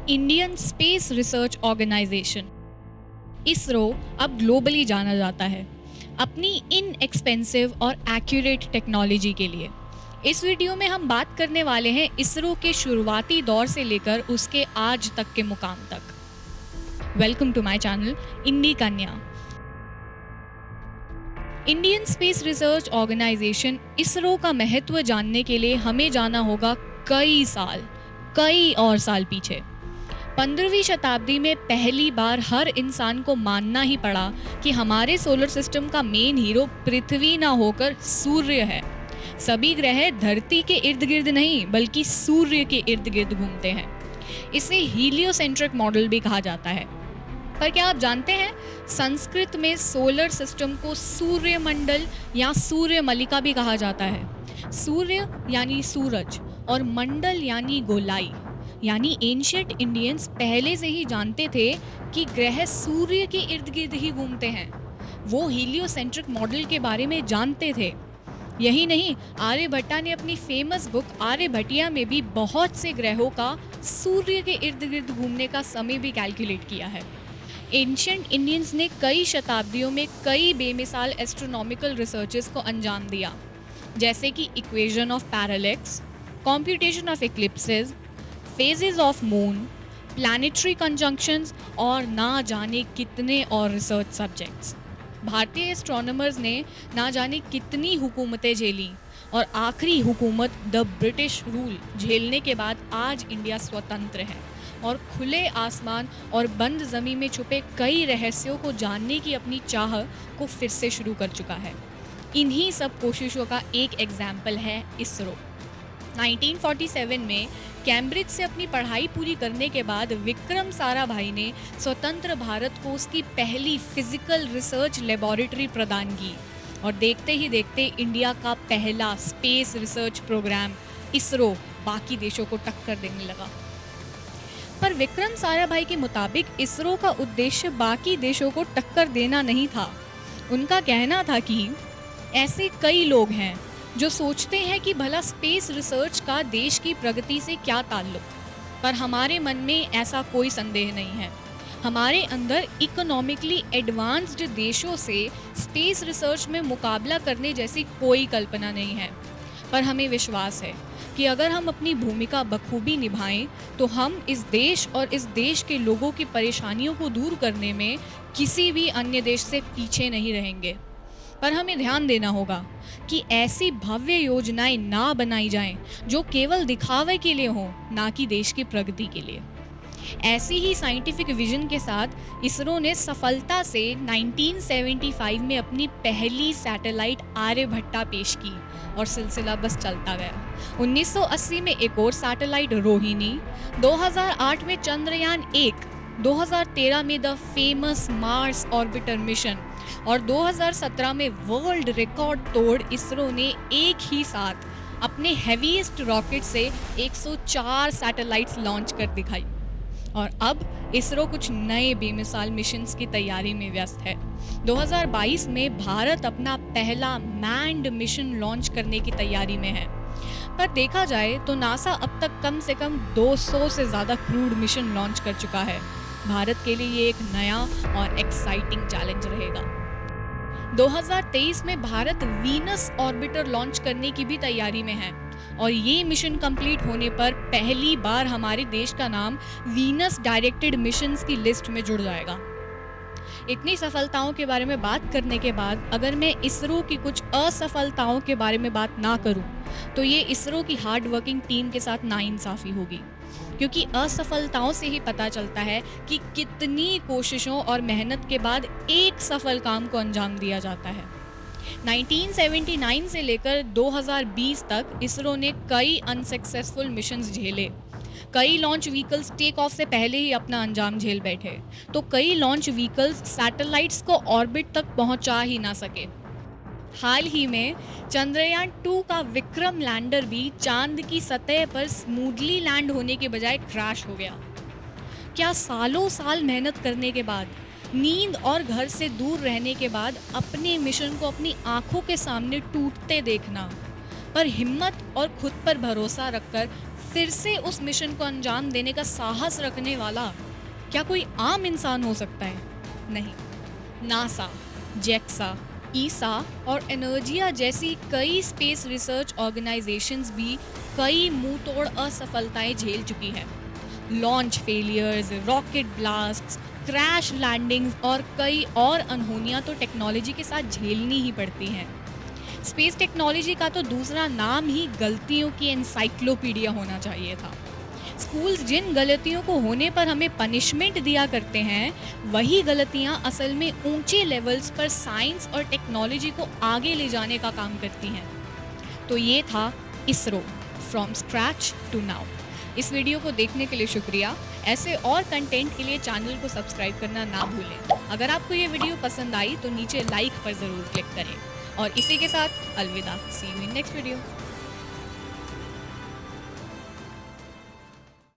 Indian Space Research Organisation ISRO अब globally जाना जाता है अपनी इनएक्सपेंसिव और एक्यूरेट टेक्नोलॉजी के लिए। इस वीडियो में हम बात करने वाले हैं इसरो के शुरुआती दौर से लेकर उसके आज तक के मुकाम तक। वेलकम टू माय चैनल इंडी कन्या। Indian Space Research Organisation ISRO का महत्व जानने के लिए हमें जाना होगा कई और साल पीछे। 15वीं शताब्दी में पहली बार हर इंसान को मानना ही पड़ा कि हमारे सोलर सिस्टम का मेन हीरो पृथ्वी ना होकर सूर्य है। सभी ग्रह धरती के इर्द गिर्द नहीं बल्कि सूर्य के इर्द गिर्द घूमते हैं। इसे हीलियोसेंट्रिक मॉडल भी कहा जाता है। पर क्या आप जानते हैं, संस्कृत में सोलर सिस्टम को सूर्य मंडल या सूर्य मलिका भी कहा जाता है। सूर्य यानी सूरज और मंडल यानी गोलाई। यानी एंशिएंट इंडियंस पहले से ही जानते थे कि ग्रह सूर्य के इर्द गिर्द ही घूमते हैं। वो हीलियोसेंट्रिक मॉडल के बारे में जानते थे। यही नहीं, आर्यभट्टा ने अपनी फेमस बुक आर्यभट्टिया में भी बहुत से ग्रहों का सूर्य के इर्द गिर्द घूमने का समय भी कैलकुलेट किया है। एंशिएंट इंडियंस ने कई शताब्दियों में कई बेमिसाल एस्ट्रोनॉमिकल रिसर्चेस को अंजाम दिया, जैसे कि equation of parallax, computation of इक्लिप्सेस, phases of moon, planetary conjunctions और ना जाने कितने और रिसर्च सब्जेक्ट्स। भारतीय एस्ट्रोनॉमर्स ने ना जाने कितनी हुकूमतें झेली और आखिरी हुकूमत द ब्रिटिश रूल झेलने के बाद आज इंडिया स्वतंत्र है और खुले आसमान और बंद ज़मीन में छुपे कई रहस्यों को जानने की अपनी चाह को फिर से शुरू कर चुका है। इन्हीं सब कोशिशों का एक एग्जाम्पल है इसरो। 1947 में कैम्ब्रिज से अपनी पढ़ाई पूरी करने के बाद विक्रम साराभाई ने स्वतंत्र भारत को उसकी पहली फिजिकल रिसर्च लेबोरेटरी प्रदान की और देखते ही देखते इंडिया का पहला स्पेस रिसर्च प्रोग्राम इसरो बाकी देशों को टक्कर देने लगा। पर विक्रम साराभाई के मुताबिक इसरो का उद्देश्य बाकी देशों को टक्कर देना नहीं था। उनका कहना था कि ऐसे कई लोग हैं जो सोचते हैं कि भला स्पेस रिसर्च का देश की प्रगति से क्या ताल्लुक, पर हमारे मन में ऐसा कोई संदेह नहीं है। हमारे अंदर इकोनॉमिकली एडवांस्ड देशों से स्पेस रिसर्च में मुकाबला करने जैसी कोई कल्पना नहीं है। पर हमें विश्वास है कि अगर हम अपनी भूमिका बखूबी निभाएं तो हम इस देश और इस देश के लोगों की परेशानियों को दूर करने में किसी भी अन्य देश से पीछे नहीं रहेंगे। पर हमें ध्यान देना होगा कि ऐसी भव्य योजनाएं ना बनाई जाएं जो केवल दिखावे के लिए हों, ना कि देश की प्रगति के लिए। ऐसी ही साइंटिफिक विजन के साथ इसरो ने सफलता से 1975 में अपनी पहली सैटेलाइट आर्यभट्टा पेश की और सिलसिला बस चलता गया। 1980 में एक और सैटेलाइट रोहिणी, 2008 में चंद्रयान 1, 2013 में the famous Mars orbiter mission और 2017 में वर्ल्ड रिकॉर्ड तोड़ इसरो ने एक ही साथ अपने हेवीएस्ट रॉकेट से 104 सैटेलाइट्स लॉन्च कर दिखाई। और अब इसरो कुछ नए बेमिसाल मिशंस की तैयारी में व्यस्त है। 2022 में भारत अपना पहला मैन्ड मिशन लॉन्च करने की तैयारी में है। पर देखा जाए तो नासा अब तक कम से कम 200 से ज़्यादा क्रूड मिशन लॉन्च कर चुका है। भारत के लिए ये एक नया और एक्साइटिंग चैलेंज रहेगा। 2023 में भारत वीनस ऑर्बिटर लॉन्च करने की भी तैयारी में है और ये मिशन कंप्लीट होने पर पहली बार हमारे देश का नाम वीनस डायरेक्टेड मिशंस की लिस्ट में जुड़ जाएगा। इतनी सफलताओं के बारे में बात करने के बाद अगर मैं इसरो की कुछ असफलताओं के बारे में बात ना करूं तो ये इसरो की हार्ड वर्किंग टीम के साथ नाइंसाफी होगी, क्योंकि असफलताओं से ही पता चलता है कि कितनी कोशिशों और मेहनत के बाद एक सफल काम को अंजाम दिया जाता है। 1979 से लेकर 2020 तक इसरो ने कई अनसक्सेसफुल मिशंस झेले। कई लॉन्च व्हीकल्स टेक ऑफ से पहले ही अपना अंजाम झेल बैठे, तो कई लॉन्च व्हीकल्स सैटेलाइट्स को ऑर्बिट तक पहुंचा ही ना सके। हाल ही में चंद्रयान 2 का विक्रम लैंडर भी चांद की सतह पर स्मूथली लैंड होने के बजाय क्रैश हो गया। क्या सालों साल मेहनत करने के बाद, नींद और घर से दूर रहने के बाद अपने मिशन को अपनी आंखों के सामने टूटते देखना, पर हिम्मत और खुद पर भरोसा रखकर फिर से उस मिशन को अंजाम देने का साहस रखने वाला क्या कोई आम इंसान हो सकता है? नहीं। नासा, जेक्सा, ईसा और एनर्जिया जैसी कई स्पेस रिसर्च ऑर्गेनाइजेशंस भी कई मुंह तोड़ असफलताएं झेल चुकी हैं। Launch failures, rocket blasts, crash landings और कई और अनहोनियां तो टेक्नोलॉजी के साथ झेलनी ही पड़ती हैं। स्पेस टेक्नोलॉजी का तो दूसरा नाम ही गलतियों की एनसाइक्लोपीडिया होना चाहिए था। स्कूल्स जिन गलतियों को होने पर हमें पनिशमेंट दिया करते हैं, वही गलतियां असल में ऊंचे लेवल्स पर साइंस और टेक्नोलॉजी को आगे ले जाने का काम करती हैं। तो ये था ISRO, from scratch to now. इस वीडियो को देखने के लिए शुक्रिया। ऐसे और कंटेंट के लिए चैनल को सब्सक्राइब करना ना भूलें। अगर आपको ये वीडियो पसंद आई तो नीचे लाइक पर ज़रूर क्लिक करें। और इसी के साथ अलविदा। सी यू इन नेक्स्ट वीडियो।